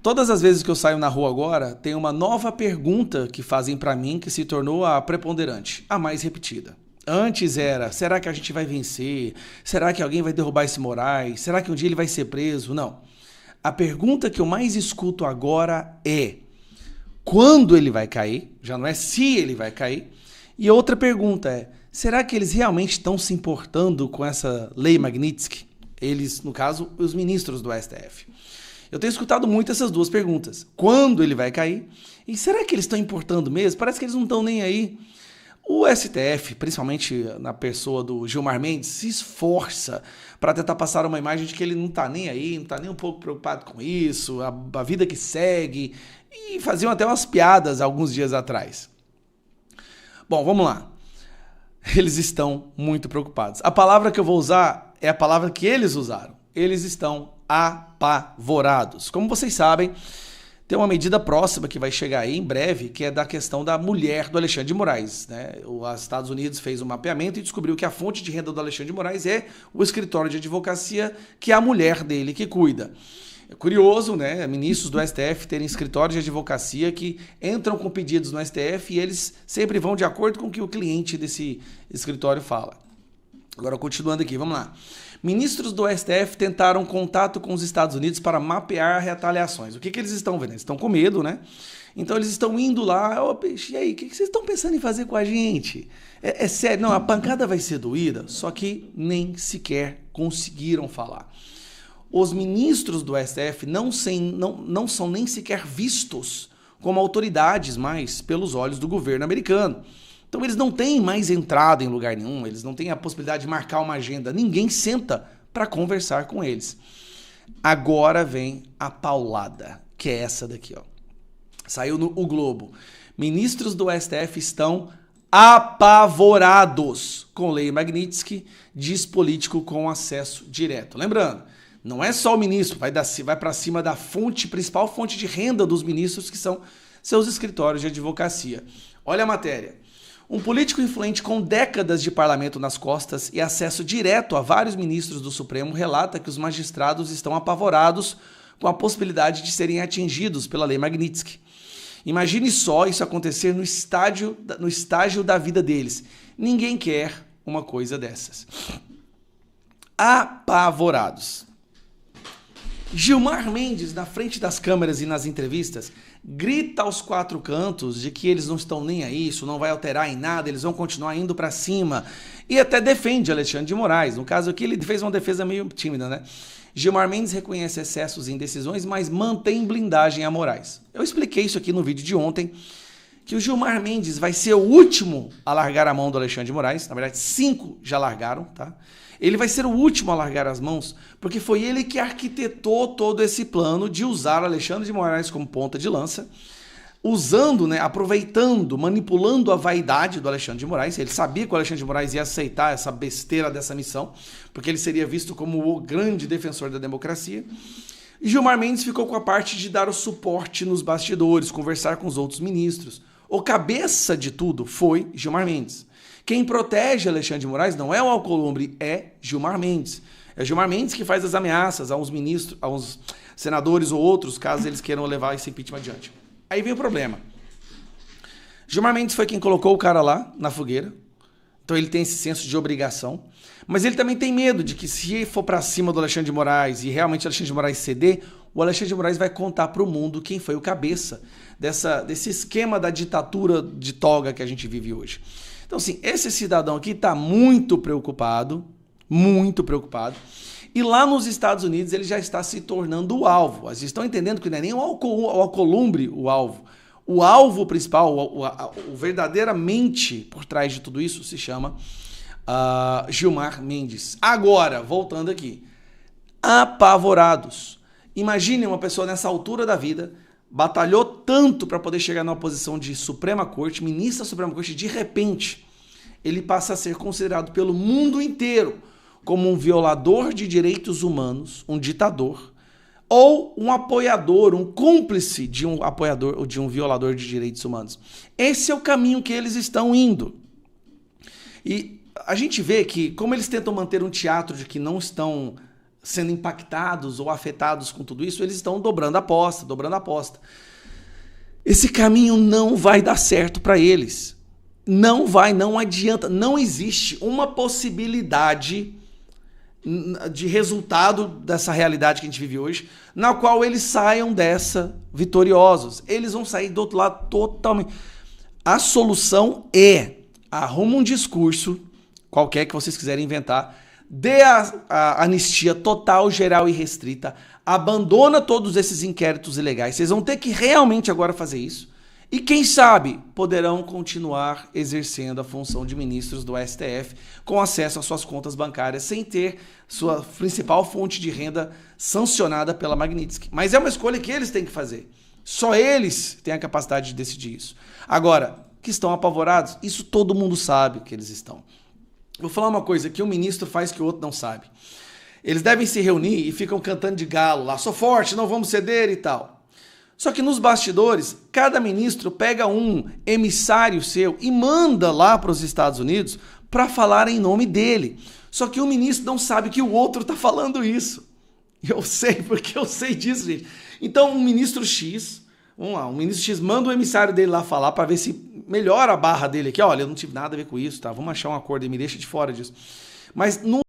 Todas as vezes que eu saio na rua agora, tem uma nova pergunta que fazem pra mim que se tornou a preponderante, a mais repetida. Antes era, será que a gente vai vencer? Será que alguém vai derrubar esse Moraes? Será que um dia ele vai ser preso? Não. A pergunta que eu mais escuto agora é quando ele vai cair? Já não é se ele vai cair. E outra pergunta é, será que eles realmente estão se importando com essa lei Magnitsky? Eles, no caso, os ministros do STF. Eu tenho escutado muito essas duas perguntas. Quando ele vai cair? E será que eles estão importando mesmo? Parece que eles não estão nem aí. O STF, principalmente na pessoa do Gilmar Mendes, se esforça para tentar passar uma imagem de que ele não está nem aí, não está nem um pouco preocupado com isso, a vida que segue, e faziam até umas piadas alguns dias atrás. Bom, vamos lá. Eles estão muito preocupados. A palavra que eu vou usar é a palavra que eles usaram. Eles estão apavorados. Como vocês sabem, tem uma medida próxima que vai chegar aí em breve, que é da questão da mulher do Alexandre de Moraes, né? Os Estados Unidos fez um mapeamento e descobriu que a fonte de renda do Alexandre de Moraes é o escritório de advocacia, que é a mulher dele que cuida. É curioso, né? Ministros do STF terem escritórios de advocacia que entram com pedidos no STF e eles sempre vão de acordo com o que o cliente desse escritório fala. Agora, continuando aqui, vamos lá. Ministros do STF tentaram contato com os Estados Unidos para mapear retaliações. O que eles estão vendo? Eles estão com medo, né? Então eles estão indo lá, e aí, o que vocês estão pensando em fazer com a gente? É sério, não, a pancada vai ser doída, só que nem sequer conseguiram falar. Os ministros do STF não são nem sequer vistos como autoridades mais pelos olhos do governo americano. Então eles não têm mais entrada em lugar nenhum, eles não têm a possibilidade de marcar uma agenda, ninguém senta para conversar com eles. Agora vem a paulada, que é essa daqui, ó. Saiu no O Globo. Ministros do STF estão apavorados com lei Magnitsky, diz político com acesso direto. Lembrando, não é só o ministro, vai para cima da principal fonte de renda dos ministros, que são seus escritórios de advocacia. Olha a matéria. Um político influente com décadas de parlamento nas costas e acesso direto a vários ministros do Supremo relata que os magistrados estão apavorados com a possibilidade de serem atingidos pela lei Magnitsky. Imagine só isso acontecer no estágio da vida deles. Ninguém quer uma coisa dessas. Apavorados. Gilmar Mendes, na frente das câmeras e nas entrevistas, grita aos quatro cantos de que eles não estão nem a isso, não vai alterar em nada, eles vão continuar indo para cima. E até defende Alexandre de Moraes. No caso aqui, ele fez uma defesa meio tímida, né? Gilmar Mendes reconhece excessos em decisões, mas mantém blindagem a Moraes. Eu expliquei isso aqui no vídeo de ontem, que o Gilmar Mendes vai ser o último a largar a mão do Alexandre de Moraes. Na verdade, 5 já largaram, tá? Ele vai ser o último a largar as mãos, porque foi ele que arquitetou todo esse plano de usar Alexandre de Moraes como ponta de lança, usando, né, aproveitando, manipulando a vaidade do Alexandre de Moraes. Ele sabia que o Alexandre de Moraes ia aceitar essa besteira dessa missão, porque ele seria visto como o grande defensor da democracia. E Gilmar Mendes ficou com a parte de dar o suporte nos bastidores, conversar com os outros ministros. O cabeça de tudo foi Gilmar Mendes. Quem protege Alexandre de Moraes não é o Alcolumbre, é Gilmar Mendes. É Gilmar Mendes que faz as ameaças aos ministros, aos senadores ou outros, caso eles queiram levar esse impeachment adiante. Aí vem o problema. Gilmar Mendes foi quem colocou o cara lá na fogueira, então ele tem esse senso de obrigação, mas ele também tem medo de que se for para cima do Alexandre de Moraes e realmente o Alexandre de Moraes ceder, o Alexandre de Moraes vai contar para o mundo quem foi o cabeça desse esquema da ditadura de toga que a gente vive hoje. Então, assim, esse cidadão aqui está muito preocupado, e lá nos Estados Unidos ele já está se tornando o alvo. Vocês estão entendendo que não é nem o Alcolumbre o alvo. O alvo principal, o verdadeiramente por trás de tudo isso, se chama Gilmar Mendes. Agora, voltando aqui, apavorados. Imagine uma pessoa nessa altura da vida, batalhou tanto para poder chegar numa posição de Suprema Corte, ministro da Suprema Corte, de repente, ele passa a ser considerado pelo mundo inteiro como um violador de direitos humanos, um ditador, ou um apoiador, um cúmplice de um apoiador ou de um violador de direitos humanos. Esse é o caminho que eles estão indo. E a gente vê que, como eles tentam manter um teatro de que não estão sendo impactados ou afetados com tudo isso, eles estão dobrando a aposta, dobrando a aposta. Esse caminho não vai dar certo para eles. Não vai, não adianta. Não existe uma possibilidade de resultado dessa realidade que a gente vive hoje, na qual eles saiam dessa vitoriosos. Eles vão sair do outro lado totalmente. A solução é: arruma um discurso, qualquer que vocês quiserem inventar, dê a anistia total, geral e restrita, abandona todos esses inquéritos ilegais. Vocês vão ter que realmente agora fazer isso. E quem sabe poderão continuar exercendo a função de ministros do STF com acesso às suas contas bancárias sem ter sua principal fonte de renda sancionada pela Magnitsky. Mas é uma escolha que eles têm que fazer. Só eles têm a capacidade de decidir isso. Agora, que estão apavorados, isso todo mundo sabe que eles estão. Vou falar uma coisa que um ministro faz que o outro não sabe. Eles devem se reunir e ficam cantando de galo lá, sou forte, não vamos ceder e tal. Só que nos bastidores, cada ministro pega um emissário seu e manda lá para os Estados Unidos para falar em nome dele. Só que o ministro não sabe que o outro está falando isso. Eu sei, porque eu sei disso, gente. Então, um ministro X, vamos lá, um ministro X manda o emissário dele lá falar para ver se melhora a barra dele aqui. Olha, eu não tive nada a ver com isso, tá? Vamos achar um acordo e me deixa de fora disso. Mas não